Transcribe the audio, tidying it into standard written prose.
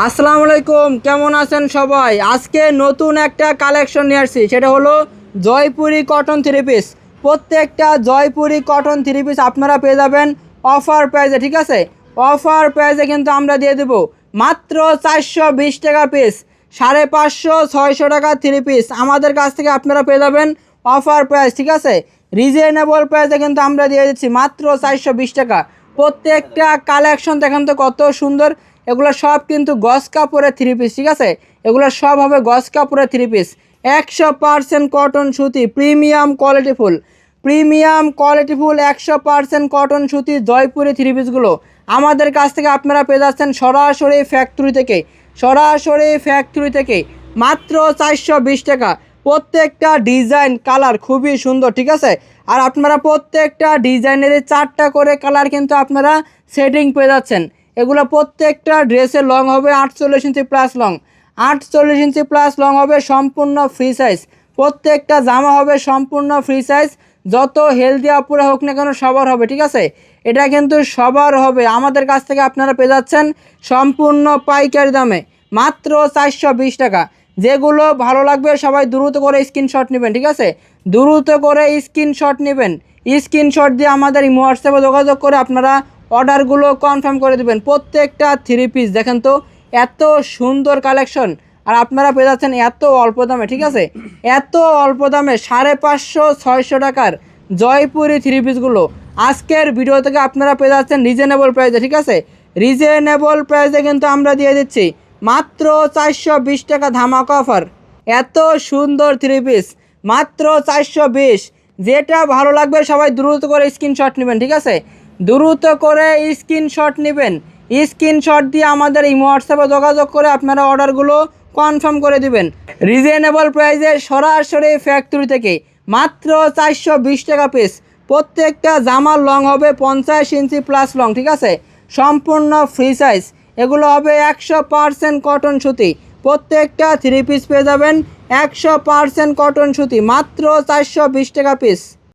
আসসালামু আলাইকুম, কেমন আছেন সবাই? আজকে নতুন একটা কালেকশন নিয়ে আসছি, সেটা হলো জয়পুরি কটন থ্রি পিস। প্রত্যেকটা জয়পুরি কটন থ্রি পিস আপনারা পেয়ে যাবেন অফার প্রাইসে, ঠিক আছে? অফার প্রাইসে কিন্তু আমরা দিয়ে দেবো মাত্র 420 টাকা পিস। 550-600 টাকা থ্রি পিস আমাদের কাছ থেকে আপনারা পেয়ে যাবেন অফার প্রাইস, ঠিক আছে? রিজনেবল প্রাইসে কিন্তু আমরা দিয়ে দিচ্ছি মাত্র 420 টাকা। প্রত্যেকটা কালেকশন দেখেন তো কত সুন্দর। এগুলো সব কিন্তু গজ কাপড়ের থ্রি পিস, ঠিক আছে? এগুলো সব হবে গজ কাপড়ের থ্রি পিস। 100% কটন সুতি, প্রিমিয়াম কোয়ালিটিফুল, 100% কটন সুতি জয়পুরি থ্রি পিসগুলো আমাদের কাছ থেকে আপনারা পেয়ে যাচ্ছেন সরাসরি ফ্যাক্টরি থেকে মাত্র 420 টাকা। প্রত্যেকটা ডিজাইন কালার খুবই সুন্দর, ঠিক আছে? আর আপনারা প্রত্যেকটা ডিজাইনের 4টা করে কালার কিন্তু আপনারা সেটিং পেয়ে যাচ্ছেন। এগুলো প্রত্যেকটা ড্রেসের লং হবে 48 ইঞ্চি প্লাস লং, 48 ইঞ্চি প্লাস লং হবে, সম্পূর্ণ ফ্রি সাইজ। প্রত্যেকটা জামা হবে সম্পূর্ণ ফ্রি সাইজ। যত হেলদি আপুরা হোক না কেন সবার হবে, ঠিক আছে? এটা কিন্তু সবার হবে। আমাদের কাছ থেকে আপনারা পেয়ে যাচ্ছেন সম্পূর্ণ পাইকারি দামে মাত্র 420 টাকা। যেগুলো ভালো লাগবে সবাই দ্রুত করে স্ক্রিনশট নেবেন, ঠিক আছে? দ্রুত করে স্ক্রিনশট নেবেন। স্ক্রিনশট দিয়ে আমাদের এই হোয়াটসঅ্যাপে যোগাযোগ করে আপনারা অর্ডারগুলো কনফার্ম করে দেবেন। প্রত্যেকটা থ্রি পিস দেখেন তো এত সুন্দর কালেকশন, আর আপনারা পেয়ে যাচ্ছেন এত অল্প দামে, ঠিক আছে? এত অল্প দামে 550-600 টাকার জয়পুরি থ্রি পিসগুলো আজকের ভিডিও থেকে আপনারা পেয়ে যাচ্ছেন রিজনেবল প্রাইসে, ঠিক আছে? রিজনেবল প্রাইসে কিন্তু আমরা দিয়ে দিচ্ছি মাত্র 420 টাকা ধামাকা অফার। এত সুন্দর থ্রি পিস মাত্র 420। যেটা ভালো লাগবে সবাই দ্রুত করে স্ক্রিনশট নেবেন, ঠিক আছে? দ্রুত করে স্ক্রিনশট নেবেন। স্ক্রিনশট দিয়ে আমাদের এই হোয়াটসঅ্যাপে যোগাযোগ করে আপনারা অর্ডারগুলো কনফার্ম করে দিবেন রিজনেবল প্রাইসে সরাসরি ফ্যাক্টরি থেকে মাত্র 420 টাকা পিস। প্রত্যেকটা জামার লং হবে 50 ইঞ্চি প্লাস লং, ঠিক আছে? সম্পূর্ণ ফ্রি সাইজ। এগুলো হবে 100% কটন সুতি। প্রত্যেকটা থ্রি পিস পেয়ে যাবেন 100% কটন সুতি মাত্র 420 টাকা পিস।